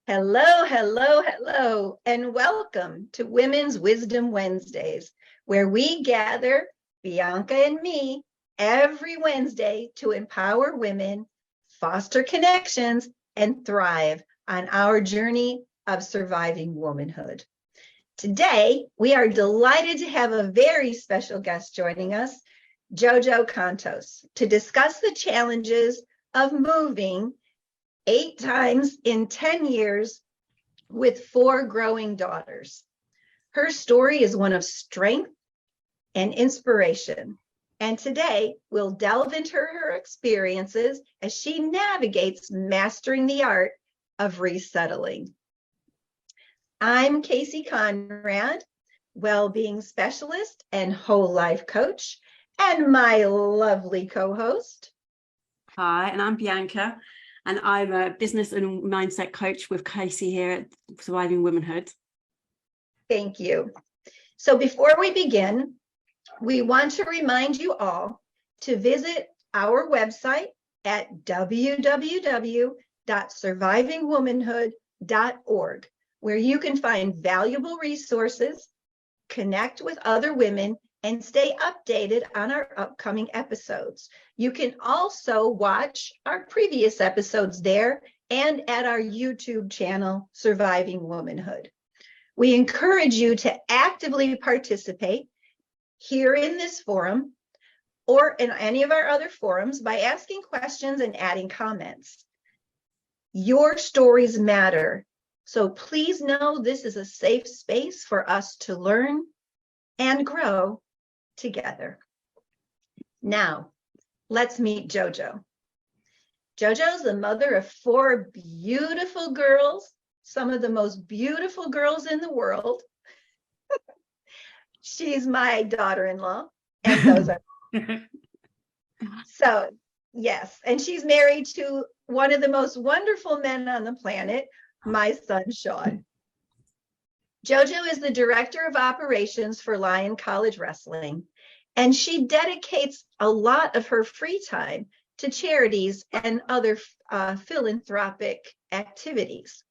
Hello, hello, hello, and welcome to Women's Wisdom Wednesdays, where we gather, Bianca and me, every Wednesday to empower women, foster connections, and thrive on our journey of surviving womanhood. Today, we are delighted to have a very special guest joining us, Jojo Contos, to discuss the challenges of moving 8 times in 10 years with 4 growing daughters. Her story is one of strength and inspiration. And today we'll delve into her experiences as she navigates mastering the art of resettling. I'm Kasey Conrad, well-being specialist and whole life coach, and my lovely co-host. Hi, and I'm Bianca. And I'm a business and mindset coach with Kasey here at Surviving Womanhood. Thank you. So before we begin, we want to remind you all to visit our website at www.survivingwomanhood.org, where you can find valuable resources, connect with other women, and stay updated on our upcoming episodes. You can also watch our previous episodes there and at our YouTube channel, Surviving Womanhood. We encourage you to actively participate here in this forum or in any of our other forums by asking questions and adding comments. Your stories matter, so please know this is a safe space for us to learn and grow together. Now, let's meet Jojo. Jojo's the mother of 4 beautiful girls, some of the most beautiful girls in the world. She's my daughter-in-law, and those are. So, yes, and she's married to one of the most wonderful men on the planet, my son, Sean. Jojo is the director of operations for Lion College Wrestling, and she dedicates a lot of her free time to charities and other philanthropic activities.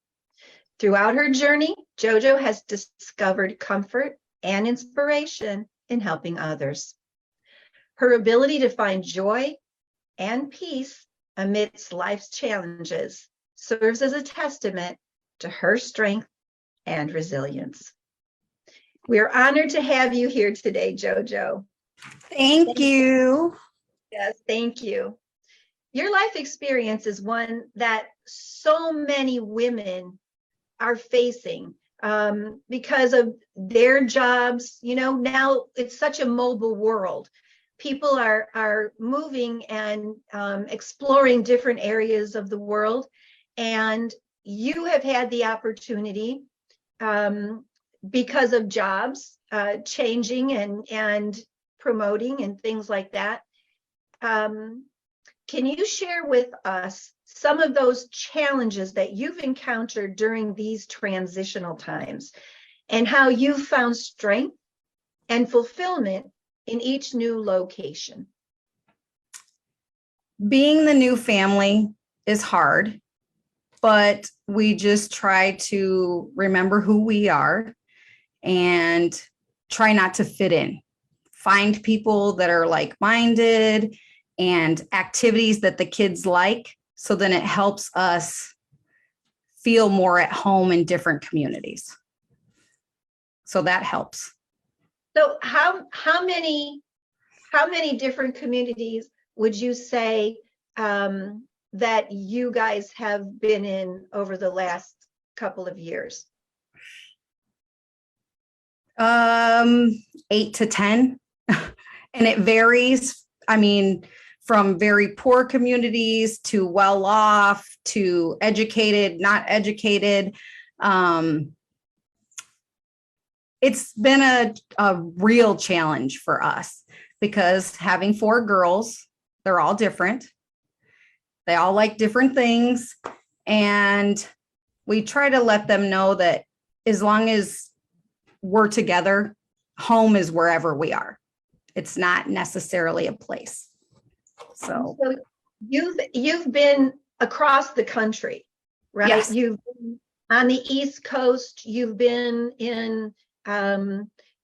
Throughout her journey, Jojo has discovered comfort and inspiration in helping others. Her ability to find joy and peace amidst life's challenges serves as a testament to her strength and resilience. We are honored to have you here today, Jojo. Thank you. Yes, thank you. Your life experience is one that so many women are facing because of their jobs. You know, now it's such a mobile world. People are moving and exploring different areas of the world, and you have had the opportunity because of jobs changing and promoting and things like that. Can you share with us some of those challenges that you've encountered during these transitional times and how you found strength and fulfillment in each new location? Being the new family is hard, but we just try to remember who we are and try not to fit in. Find people that are like-minded and activities that the kids like, so then it helps us feel more at home in different communities. So that helps. So how many different communities would you say that you guys have been in over the last couple of years? 8 to 10. And it varies. I mean, from very poor communities to well off to educated, not educated. It's been a real challenge for us because having 4 girls, they're all different. They all like different things. And we try to let them know that as long as we're together, home is wherever we are. It's not necessarily a place. So you've been across the country, right? Yes. You've been on the East Coast, you've been in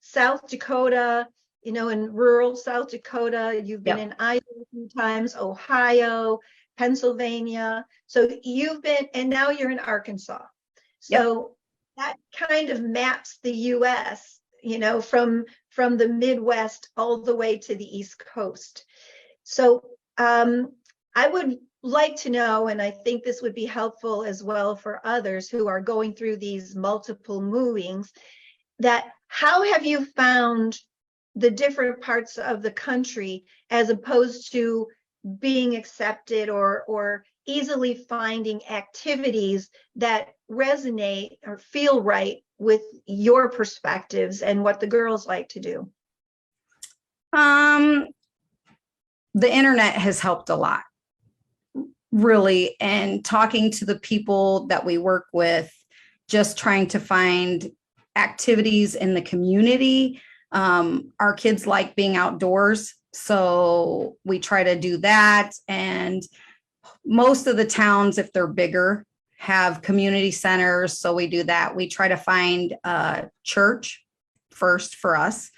South Dakota, in rural South Dakota. You've been in Iowa a few times, Ohio, Pennsylvania. So you've been, and now you're in Arkansas. So that kind of maps the US, from the Midwest all the way to the East Coast. So I would like to know, and I think this would be helpful as well for others who are going through these multiple movings, that how have you found the different parts of the country as opposed to being accepted or easily finding activities that resonate or feel right with your perspectives and what the girls like to do? The internet has helped a lot, really, and talking to the people that we work with, just trying to find activities in the community. Our kids like being outdoors, so we try to do that. And most of the towns, if they're bigger, have community centers, so we do that. We try to find a church first for us,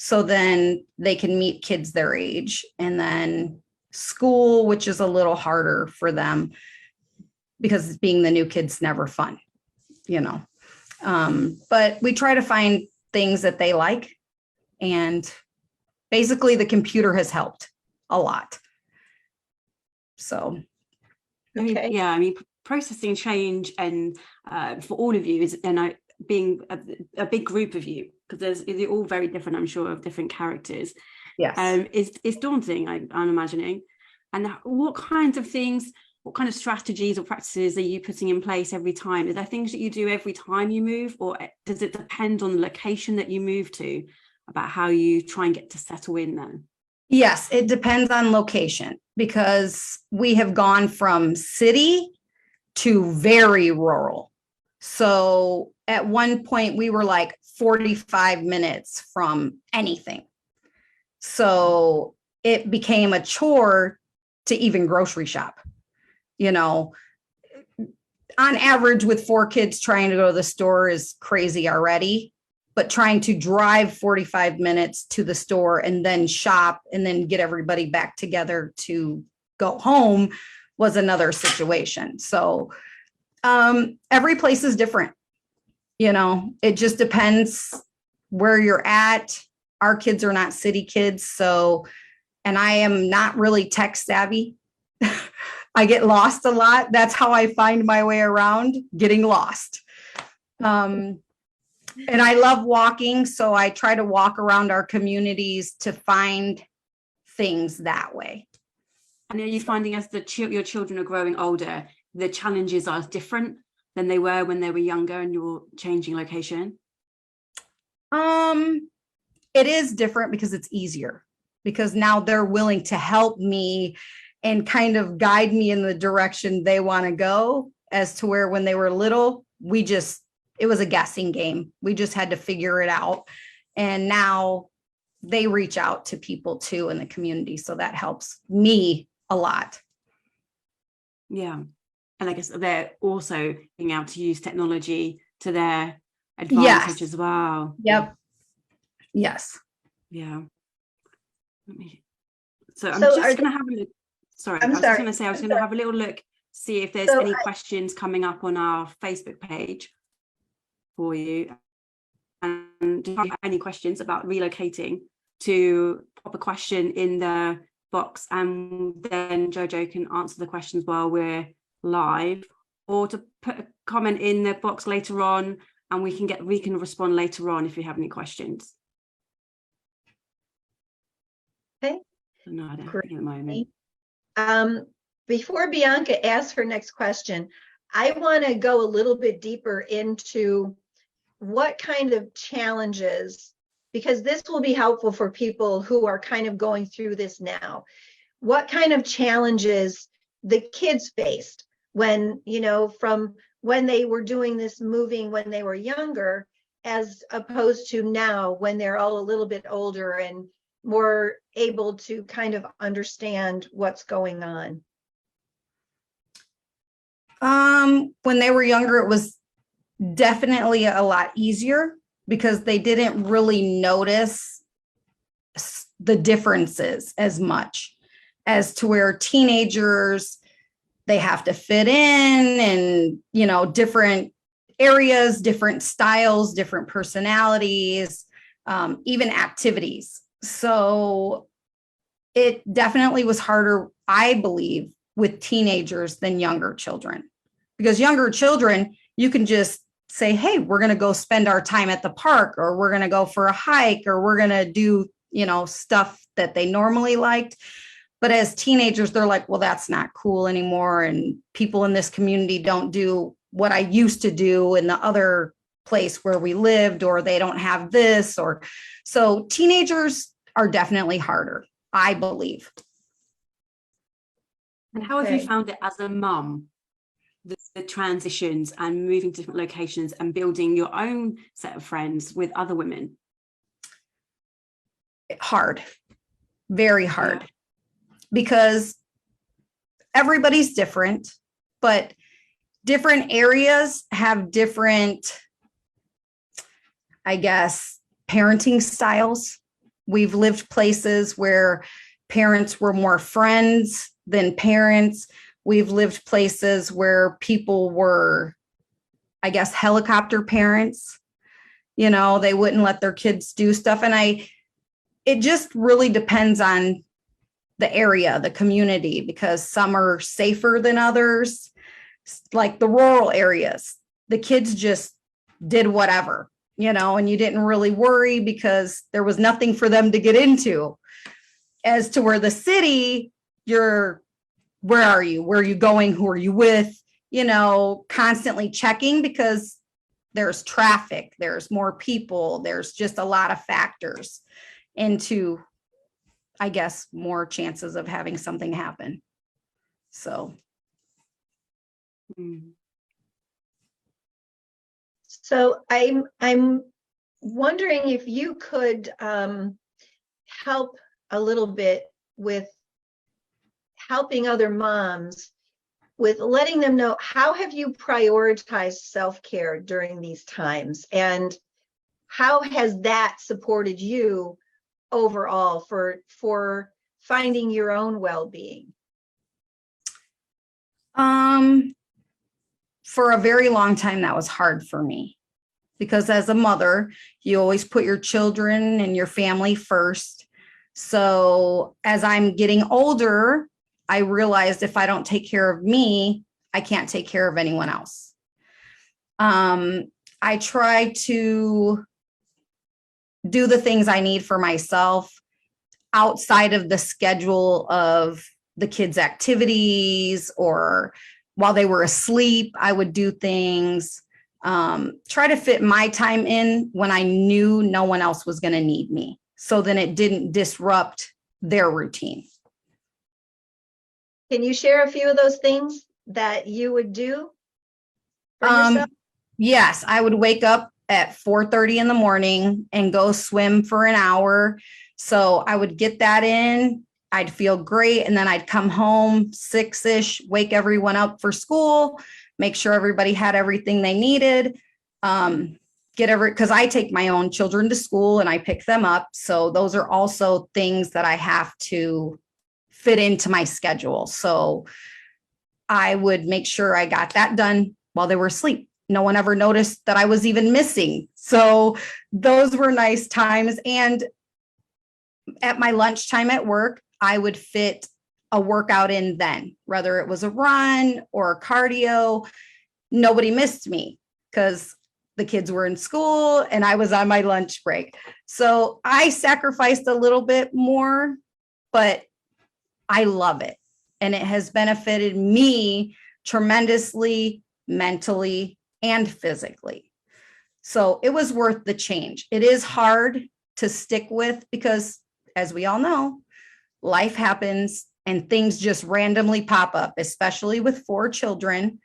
so then they can meet kids their age, and then school, which is a little harder for them because being the new kid's never fun, but we try to find things that they like, and basically the computer has helped a lot. So okay. Yeah, I mean, processing change and for all of you is, and being a big group of you, because they're all very different, I'm sure, of different characters. Yes. It's daunting, I'm imagining. And what kinds of things, what kind of strategies or practices are you putting in place every time? Is there things that you do every time you move, or does it depend on the location that you move to about how you try and get to settle in then? Yes, it depends on location, because we have gone from city to very rural. So at one point we were like 45 minutes from anything. So it became a chore to even grocery shop. On average, with 4 kids, trying to go to the store is crazy already, but trying to drive 45 minutes to the store and then shop and then get everybody back together to go home was another situation. So every place is different. It just depends where you're at. Our kids are not city kids, and I am not really tech savvy. I get lost a lot. That's how I find my way around, getting lost. And I love walking, so I try to walk around our communities to find things that way. And are you finding, as your children are growing older, the challenges are different than they were when they were younger and you're changing location? It is different because it's easier, because now they're willing to help me and kind of guide me in the direction they want to go, as to where when they were little, it was a guessing game. We just had to figure it out. And now they reach out to people too in the community. So that helps me a lot. Yeah. And I guess they're also being able to use technology to their advantage as well. Yep. Yes. Yeah. So I'm just going to have a look. Sorry, I was just going to say, I was going to have a little look, see if there's any questions coming up on our Facebook page for you. And if you have any questions about relocating, to pop a question in the box, and then Jojo can answer the questions while we're live, or to put a comment in the box later on, and we can respond later on if you have any questions. Okay. No, I don't think at the moment. Before Bianca asks her next question, I want to go a little bit deeper into what kind of challenges, because this will be helpful for people who are kind of going through this now. What kind of challenges the kids faced when, from when they were doing this moving when they were younger, as opposed to now when they're all a little bit older and more able to kind of understand what's going on? When they were younger, it was definitely a lot easier because they didn't really notice the differences as much as to where teenagers, they have to fit in and, you know, different areas, different styles, different personalities, even activities. So it definitely was harder, I believe, with teenagers than younger children, because younger children, you can just say, hey, we're going to go spend our time at the park, or we're going to go for a hike, or we're going to do, you know, stuff that they normally liked. But as teenagers, they're like, well, that's not cool anymore. And people in this community don't do what I used to do in the other place where we lived, or they don't have this. Or so teenagers are definitely harder, I believe. And how have you found it as a mum, the transitions and moving to different locations and building your own set of friends with other women? Hard, very hard, because everybody's different, but different areas have different, I guess, parenting styles. We've lived places where parents were more friends than parents. We've lived places where people were, I guess, helicopter parents. You know, they wouldn't let their kids do stuff. And it just really depends on the area, the community, because some are safer than others. Like the rural areas, the kids just did whatever, you know, and you didn't really worry because there was nothing for them to get into. As to where the city, where are you? Where are you going? Who are you with? You know, constantly checking because there's traffic, there's more people, there's just a lot of factors into, I guess, more chances of having something happen. So. So I'm wondering if you could help a little bit with helping other moms with letting them know, how have you prioritized self-care during these times, and how has that supported you overall for finding your own well-being? For a very long time, that was hard for me, because as a mother, you always put your children and your family first. So as I'm getting older, I realized if I don't take care of me, I can't take care of anyone else. I try to do the things I need for myself outside of the schedule of the kids' activities, or while they were asleep, I would do things, try to fit my time in when I knew no one else was going to need me. So then it didn't disrupt their routine. Can you share a few of those things that you would do for yourself? Yes, I would wake up at 4:30 in the morning and go swim for an hour. So I would get that in. I'd feel great. And then I'd come home 6-ish, wake everyone up for school, make sure everybody had everything they needed. Because I take my own children to school and I pick them up. So those are also things that I have to fit into my schedule. So I would make sure I got that done while they were asleep. No one ever noticed that I was even missing. So those were nice times. And at my lunchtime at work, I would fit a workout in then, whether it was a run or cardio. Nobody missed me because the kids were in school and I was on my lunch break. So I sacrificed a little bit more, but I love it. And it has benefited me tremendously, mentally and physically. So it was worth the change. It is hard to stick with because, as we all know, life happens and things just randomly pop up, especially with 4 children.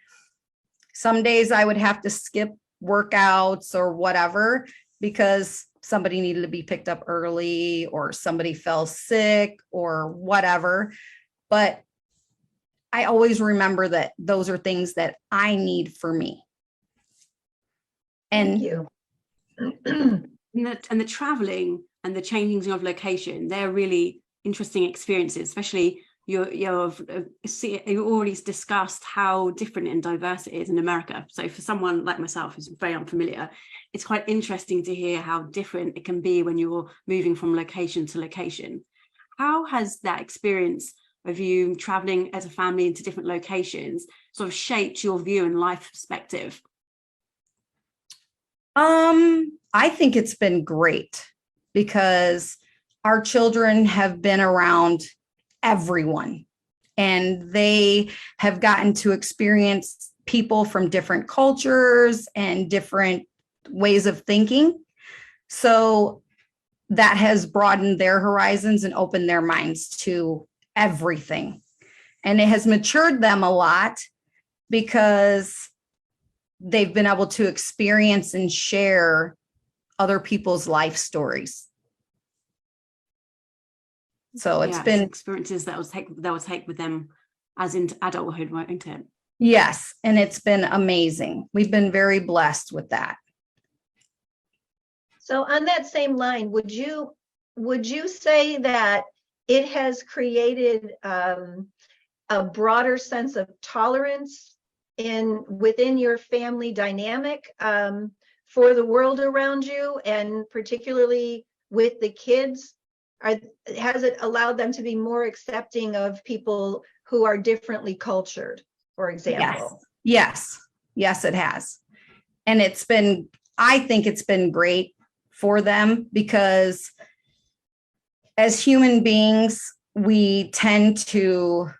Some days I would have to skip workouts or whatever because somebody needed to be picked up early or somebody fell sick or whatever. But I always remember that those are things that I need for me. And thank you. And the traveling and the changing of location, they're really interesting experiences, especially you've already discussed how different and diverse it is in America. So for someone like myself who's very unfamiliar, it's quite interesting to hear how different it can be when you're moving from location to location. How has that experience of you traveling as a family into different locations sort of shaped your view and life perspective? I think it's been great because our children have been around everyone and they have gotten to experience people from different cultures and different ways of thinking. So that has broadened their horizons and opened their minds to everything. And it has matured them a lot because they've been able to experience and share other people's life stories. So it's been experiences that will take with them as into adulthood, won't it? Yes, and it's been amazing. We've been very blessed with that. So on that same line, would you say that it has created a broader sense of tolerance within your family dynamic for the world around you, and particularly with the kids? Has it allowed them to be more accepting of people who are differently cultured, for example? Yes, it has. And I think it's been great for them because as human beings, we tend to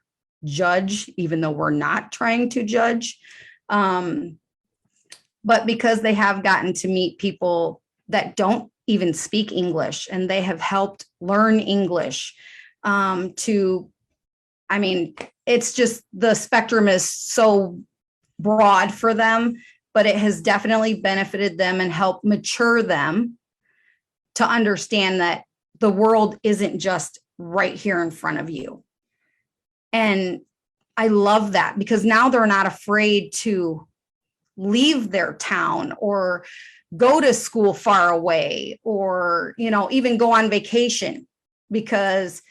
judge, even though we're not trying to judge. But because they have gotten to meet people that don't even speak English and they have helped learn English it's just the spectrum is so broad for them, but it has definitely benefited them and helped mature them to understand that the world isn't just right here in front of you. And I love that because now they're not afraid to leave their town or go to school far away or, even go on vacation because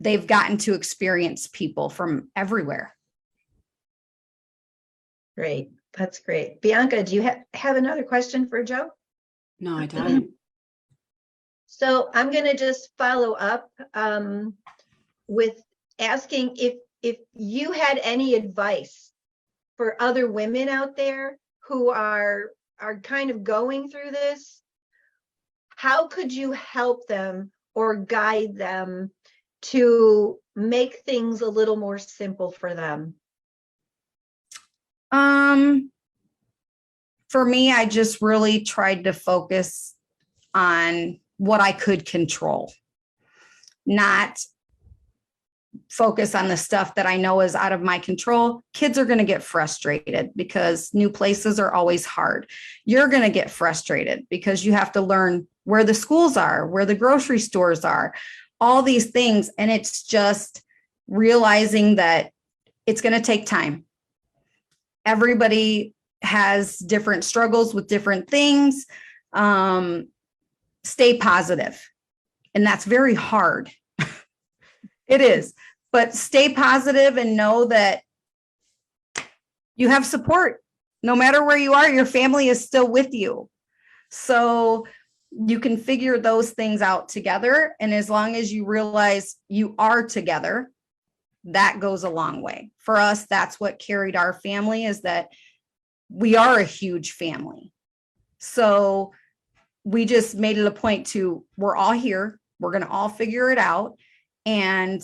they've gotten to experience people from everywhere. Great. That's great. Bianca, do you have another question for Joe? No, I don't. So I'm going to just follow up with asking if you had any advice for other women out there who are kind of going through this. How could you help them or guide them to make things a little more simple for them? For me, I just really tried to focus on what I could control, not focus on the stuff that I know is out of my control. Kids are going to get frustrated because new places are always hard. You're going to get frustrated because you have to learn where the schools are, where the grocery stores are, all these things. And it's just realizing that it's going to take time. Everybody has different struggles with different things. Stay positive. And that's very hard. It is, but stay positive and know that you have support. No matter where you are, your family is still with you. So you can figure those things out together. And as long as you realize you are together, that goes a long way. For us, that's what carried our family, is that we are a huge family. So we just made it a point to, we're all here. We're going to all figure it out and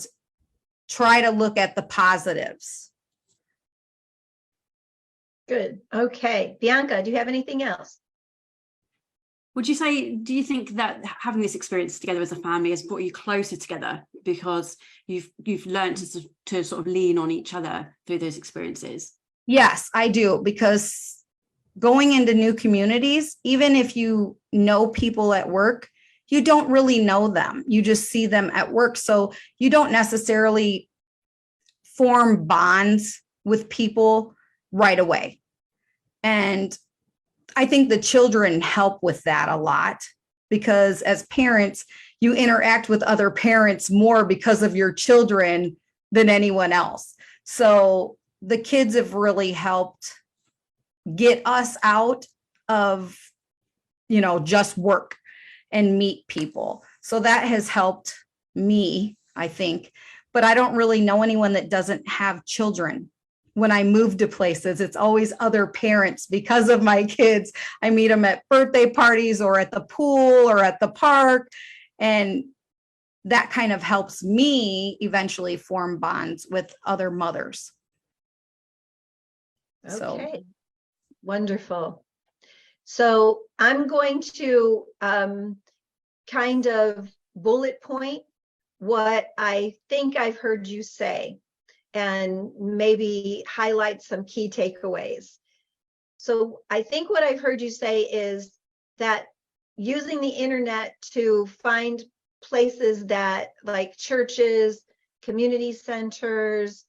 try to look at the positives. Good. Okay. Bianca, do you have anything else? Do you think that having this experience together as a family has brought you closer together because you've learned to sort of lean on each other through those experiences? Yes, I do, because going into new communities, even if you know people at work, you don't really know them. You just see them at work. So you don't necessarily form bonds with people right away. And I think the children help with that a lot, because as parents, you interact with other parents more because of your children than anyone else. So the kids have really helped get us out of, just work and meet people. So that has helped me, I think. But I don't really know anyone that doesn't have children. When I move to places, it's always other parents because of my kids. I meet them at birthday parties or at the pool or at the park. And that kind of helps me eventually form bonds with other mothers. Okay, wonderful. So I'm going to kind of bullet point what I think I've heard you say and maybe highlight some key takeaways. So I think what I've heard you say is that using the internet to find places that, like churches, community centers,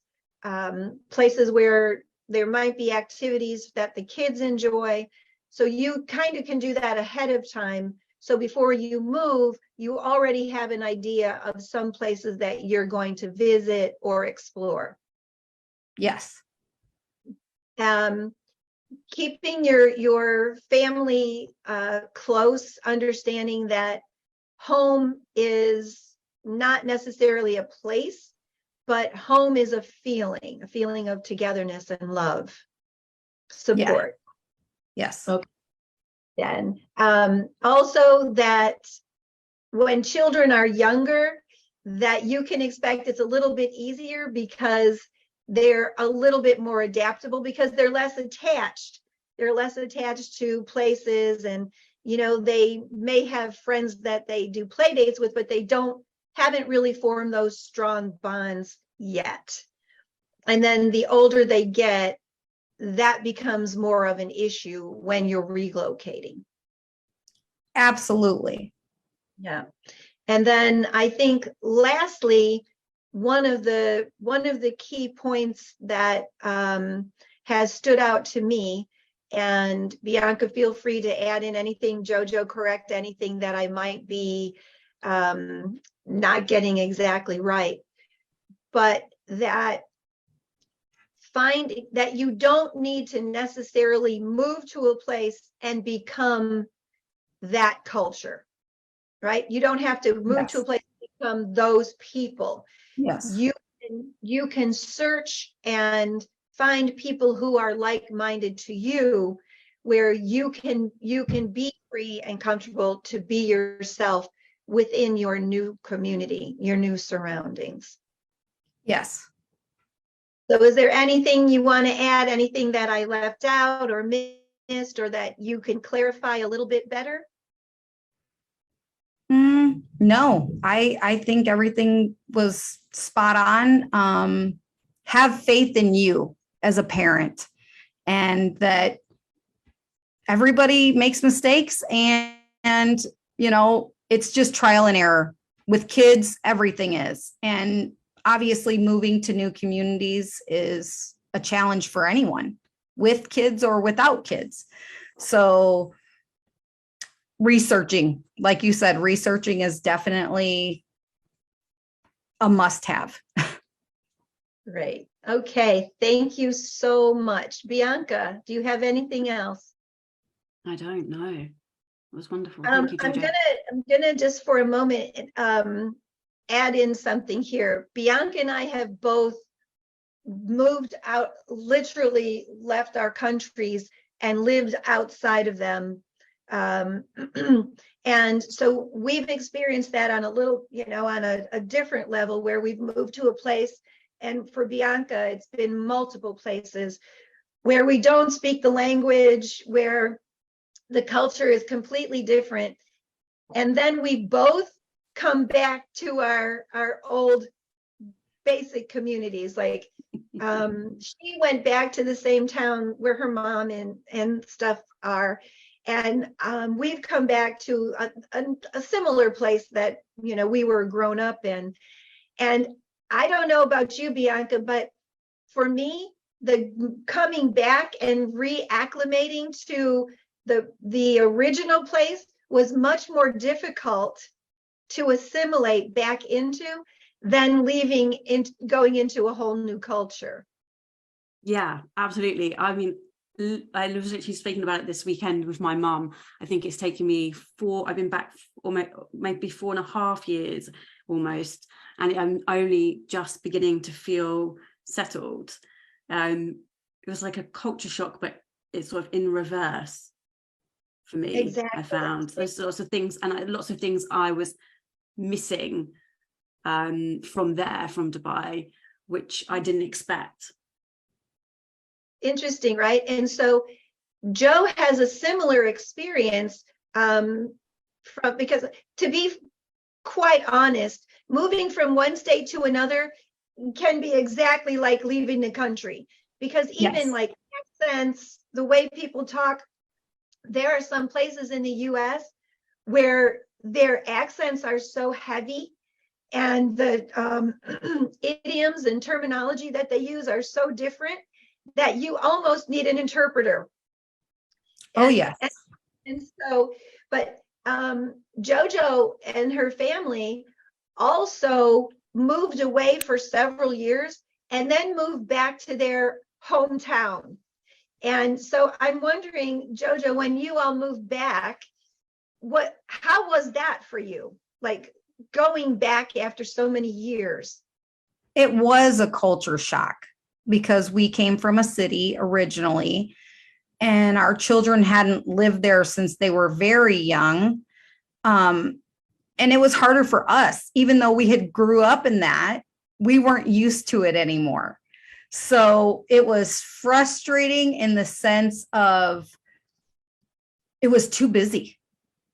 places where there might be activities that the kids enjoy. So you kind of can do that ahead of time. So before you move, you already have an idea of some places that you're going to visit or explore. Yes. Keeping your family close, understanding that home is not necessarily a place, but home is a feeling of togetherness and love, support. Yeah. Yes. Okay. Then also that when children are younger, that you can expect it's a little bit easier because they're a little bit more adaptable because they're less attached. They're less attached to places, and they may have friends that they do play dates with, but they haven't really formed those strong bonds yet. And then the older they get, that becomes more of an issue when you're relocating. Absolutely. Yeah. And then I think lastly, one of the key points that has stood out to me, and Bianca, feel free to add in anything, Jojo, correct anything that I might be not getting exactly right, but that you don't need to necessarily move to a place and become that culture, right? You don't have to move to a place to become those people. Yes. You can search and find people who are like-minded to you, where you can be free and comfortable to be yourself within your new community, your new surroundings. Yes. So is there anything you want to add, anything that I left out or missed, or that you can clarify a little bit better? No, I think everything was spot on. Have faith in you as a parent, and that everybody makes mistakes, and it's just trial and error. With kids, everything is. And obviously moving to new communities is a challenge for anyone, with kids or without kids. So researching, like you said, researching is definitely a must-have. Great. Okay. Thank you so much. Bianca, do you have anything else? I don't know. It was wonderful. Thank you, Jojo. I'm gonna just for a moment add in something here. Bianca and I have both moved out, literally left our countries and lived outside of them. And so we've experienced that on a little, on a different level, where we've moved to a place, and for Bianca, it's been multiple places where we don't speak the language, where the culture is completely different. And then we both come back to our old basic communities. Like she went back to the same town where her mom and stuff are. And we've come back to a similar place that, we were grown up in. And I don't know about you, Bianca, but for me, the coming back and reacclimating to the original place was much more difficult to assimilate back into than going into a whole new culture. Yeah, absolutely. I mean, I was literally speaking about it this weekend with my mum. I think it's taken me I've been back almost maybe 4.5 years almost, and I'm only just beginning to feel settled. It was like a culture shock, but it's sort of in reverse for me. Exactly. I found there's lots of things, and lots of things I was missing from Dubai, which I didn't expect. Interesting, right? And so Joe has a similar experience because, to be quite honest, moving from one state to another can be exactly like leaving the country, because even like accents, the way people talk, there are some places in the US where their accents are so heavy, and the idioms and terminology that they use are so different that you almost need an interpreter. Oh, yes. And so, but Jojo and her family also moved away for several years and then moved back to their hometown. And so I'm wondering, Jojo, when you all moved back, how was that for you? Like going back after so many years? It was a culture shock because we came from a city originally, and our children hadn't lived there since they were very young. And it was harder for us, even though we had grew up in that, we weren't used to it anymore. So it was frustrating in the sense of it was too busy.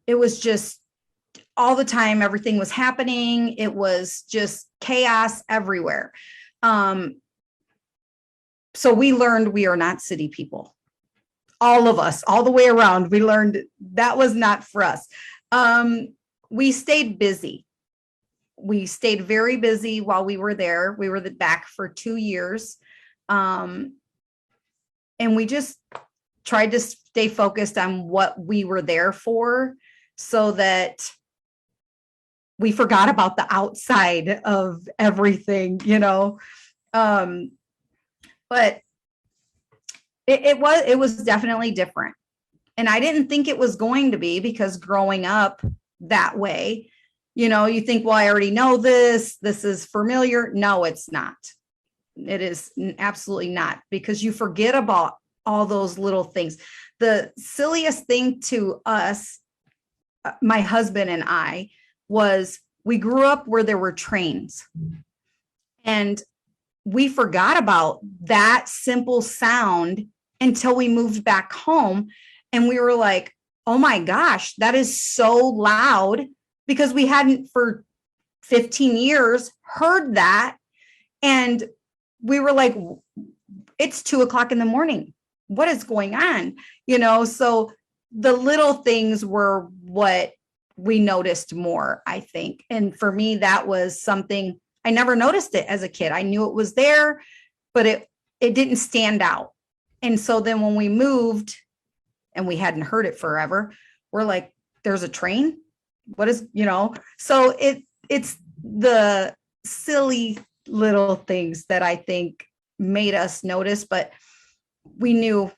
It was just all the time, everything was happening. It was just chaos everywhere. So we learned we are not city people. All of us, all the way around, we learned that was not for us. We stayed busy. We stayed very busy while we were there. We were back for 2 years. And we just tried to stay focused on what we were there for, so that we forgot about the outside of everything, but it was definitely different. And I didn't think it was going to be, because growing up that way, you think, well, I already know this is familiar. No, it's not. It is absolutely not, because you forget about all those little things. The silliest thing to us, my husband and I, was we grew up where there were trains, and we forgot about that simple sound until we moved back home. And we were like, oh my gosh, that is so loud, because we hadn't for 15 years heard that. And we were like, it's 2:00 in the morning. What is going on? So the little things were what we noticed more, I think. And for me, that was something I never noticed it as a kid. I knew it was there, but it didn't stand out. And so then when we moved and we hadn't heard it forever, we're like, there's a train? What is, so it's the silly little things that I think made us notice, but we knew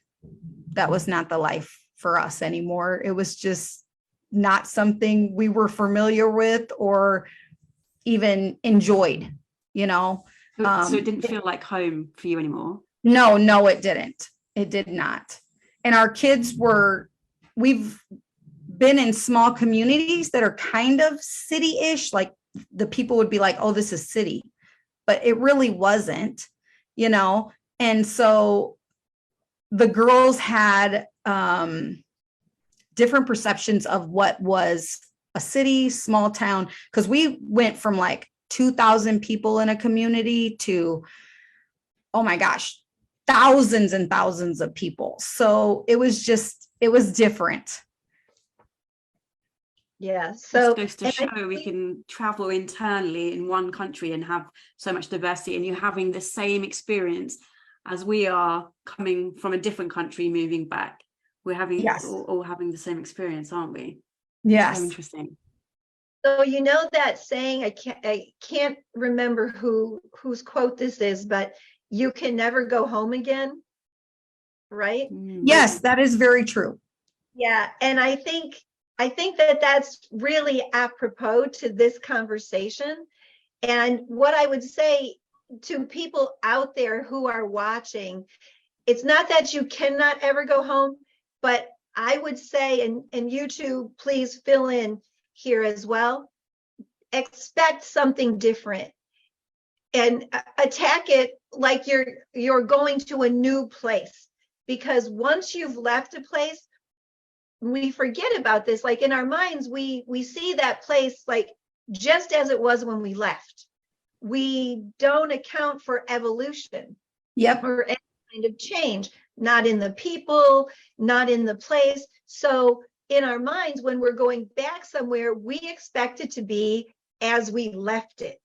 that was not the life for us anymore. It was just not something we were familiar with or even enjoyed, So it didn't feel like home for you anymore? No, it didn't. It did not. And our kids we've been in small communities that are kind of city-ish, like the people would be like, oh, this is city, but it really wasn't, And so the girls had different perceptions of what was a city, small town, because we went from like 2,000 people in a community to, oh my gosh, thousands and thousands of people. So it was different. Yeah. So it goes to show we can travel internally in one country and have so much diversity, and you're having the same experience as we are coming from a different country, moving back. We're having Yes. all having the same experience, aren't we? Yes. So interesting. So you know that saying, I can't remember whose quote this is, but you can never go home again, right? Yes, that is very true. Yeah, and I think that that's really apropos to this conversation. And what I would say to people out there who are watching, it's not that you cannot ever go home, but I would say, and you two, please fill in here as well, expect something different and attack it like you're going to a new place. Because once you've left a place, we forget about this. Like in our minds, we see that place like just as it was when we left. We don't account for evolution. Yep. Or any kind of change, not in the people, not in the place. So in our minds, when we're going back somewhere, we expect it to be as we left it.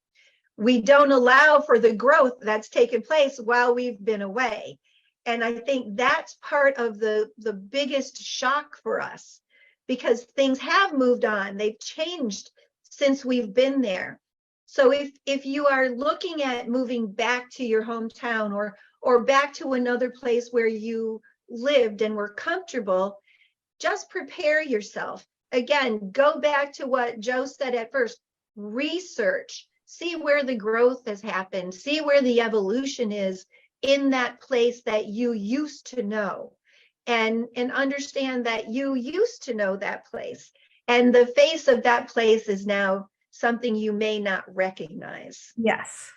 We don't allow for the growth that's taken place while we've been away. And I think that's part of the biggest shock for us, because things have moved on. They've changed since we've been there. So if you are looking at moving back to your hometown or back to another place where you lived and were comfortable, just prepare yourself. Again, go back to what Joe said at first, research, see where the growth has happened, see where the evolution is in that place that you used to know, and understand that you used to know that place. And the face of that place is now something you may not recognize. Yes.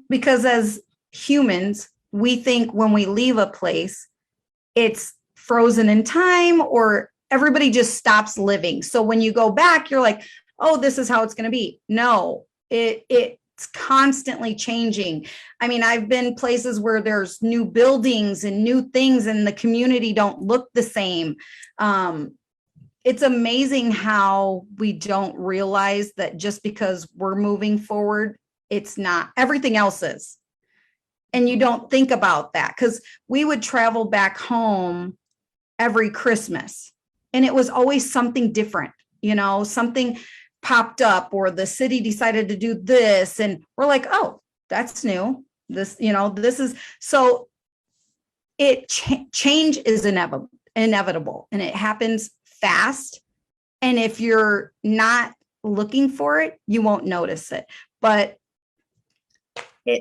Because as humans, we think when we leave a place, it's frozen in time or everybody just stops living. So when you go back, you're like, oh, this is how it's going to be. No, it's constantly changing. I mean, I've been places where there's new buildings and new things and the community don't look the same. It's amazing how we don't realize that just because we're moving forward, it's not, everything else is. And you don't think about that, because we would travel back home every Christmas and it was always something different, you know, something popped up or the city decided to do this. And we're like, oh, that's new. This, you know, this is, so it change is inevitable and it happens fast. And if you're not looking for it, you won't notice it, but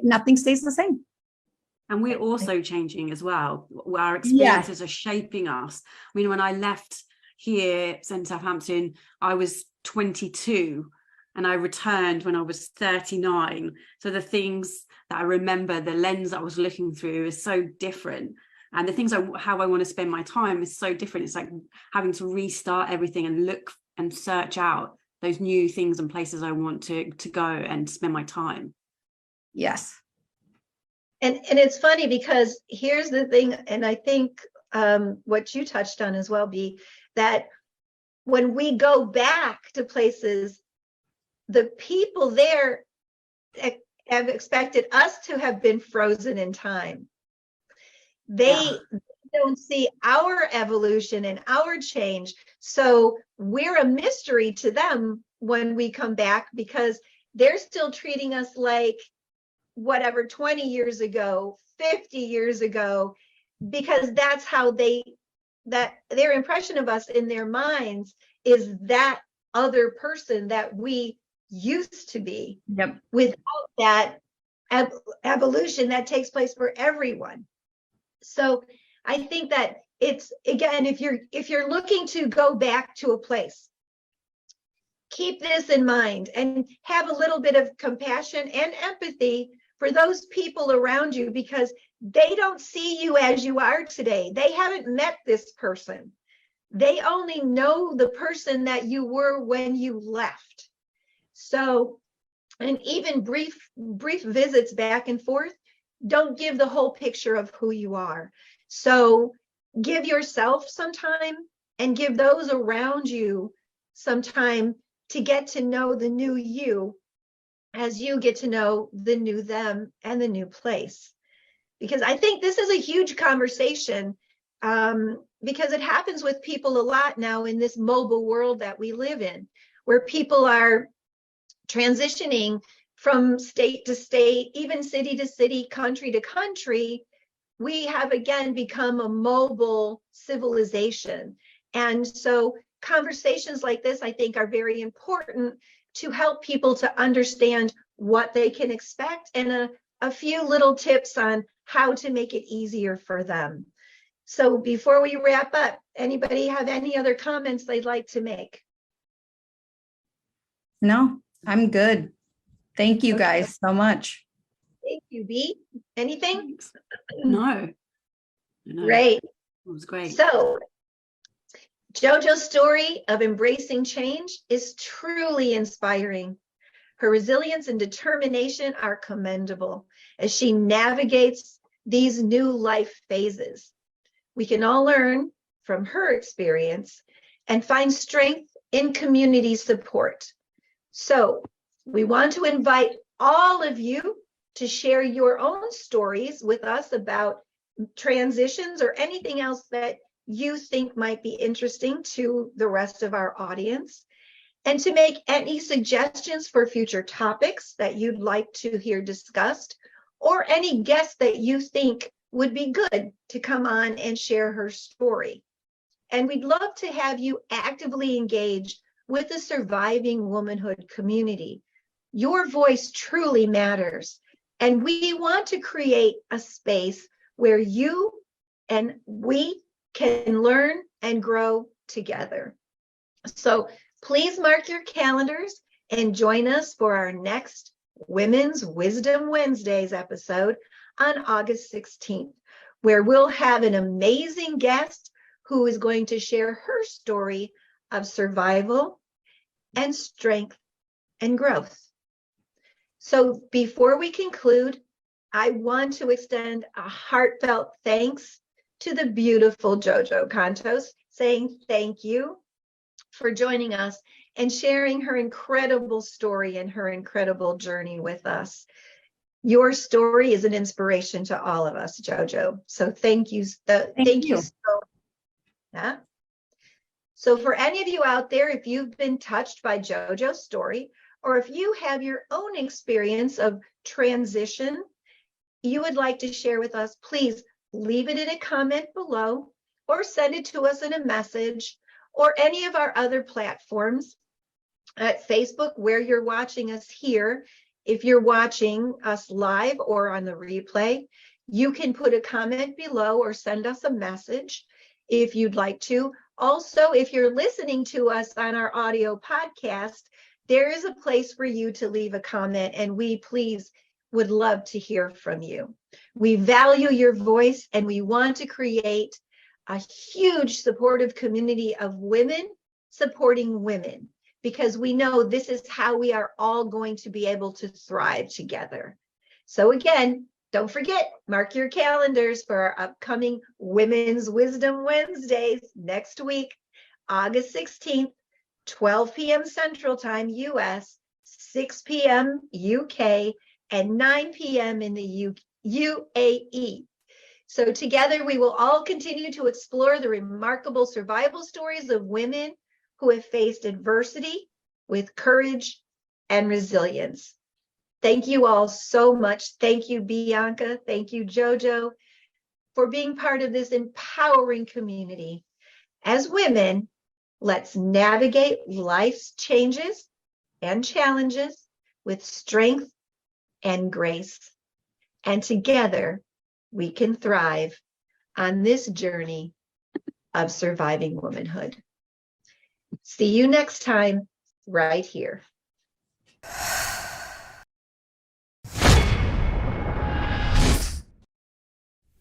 nothing stays the same. And we're also changing as well. Our experiences are shaping us. I mean, when I left here in Southampton, I was 22 and I returned when I was 39. So the things that I remember, the lens I was looking through is so different. And the things how I want to spend my time is so different. It's like having to restart everything and look and search out those new things and places I want to go and spend my time. Yes. And it's funny because here's the thing, and I think what you touched on as well, B, that when we go back to places, the people there have expected us to have been frozen in time. They don't see our evolution and our change. So we're a mystery to them when we come back, because they're still treating us like whatever 20 years ago, 50 years ago, because that's how that their impression of us in their minds is that other person that we used to be. Yep. Without that evolution that takes place for everyone. So I think that it's, again, if you're looking to go back to a place, keep this in mind and have a little bit of compassion and empathy for those people around you, because they don't see you as you are today. They haven't met this person. They only know the person that you were when you left. So, and even brief visits back and forth don't give the whole picture of who you are. So give yourself some time and give those around you some time to get to know the new you as you get to know the new them and the new place. Because I think this is a huge conversation because it happens with people a lot now in this mobile world that we live in, where people are transitioning from state to state, even city to city, country to country. We have again become a mobile civilization. And so conversations like this, I think, are very important to help people to understand what they can expect and a few little tips on how to make it easier for them. So before we wrap up, anybody have any other comments they'd like to make? No, I'm good. Thank you guys so much. Thank you, B. Anything? No. Great. It was great. So Jojo's story of embracing change is truly inspiring. Her resilience and determination are commendable as she navigates these new life phases. We can all learn from her experience and find strength in community support. So we want to invite all of you to share your own stories with us about transitions or anything else that you think might be interesting to the rest of our audience, and to make any suggestions for future topics that you'd like to hear discussed, or any guest that you think would be good to come on and share her story. And we'd love to have you actively engage with the Surviving Womanhood community. Your voice truly matters, and we want to create a space where you and we can learn and grow together. So please mark your calendars and join us for our next Women's Wisdom Wednesdays episode on August 16th, where we'll have an amazing guest who is going to share her story of survival and strength and growth. So before we conclude, I want to extend a heartfelt thanks to the beautiful Jojo Contos, saying thank you for joining us and sharing her incredible story and her incredible journey with us. Your story is an inspiration to all of us, Jojo. So thank you. Thank you. Yeah. So for any of you out there, if you've been touched by Jojo's story, or if you have your own experience of transition you would like to share with us, please leave it in a comment below or send it to us in a message, or any of our other platforms at Facebook where you're watching us here. If you're watching us live or on the replay, you can put a comment below or send us a message if you'd like to. Also, if you're listening to us on our audio podcast, there is a place for you to leave a comment, and we please would love to hear from you. We value your voice, and we want to create a huge supportive community of women supporting women, because we know this is how we are all going to be able to thrive together. So again, don't forget, mark your calendars for our upcoming Women's Wisdom Wednesdays next week, August 16th, 12 p.m. Central Time, US, 6 p.m. UK, and 9 p.m. in the UAE. So together we will all continue to explore the remarkable survival stories of women who have faced adversity with courage and resilience. Thank you all so much. Thank you, Bianca. Thank you, Jojo, for being part of this empowering community. As women, let's navigate life's changes and challenges with strength and grace. And together, we can thrive on this journey of surviving womanhood. See you next time, right here.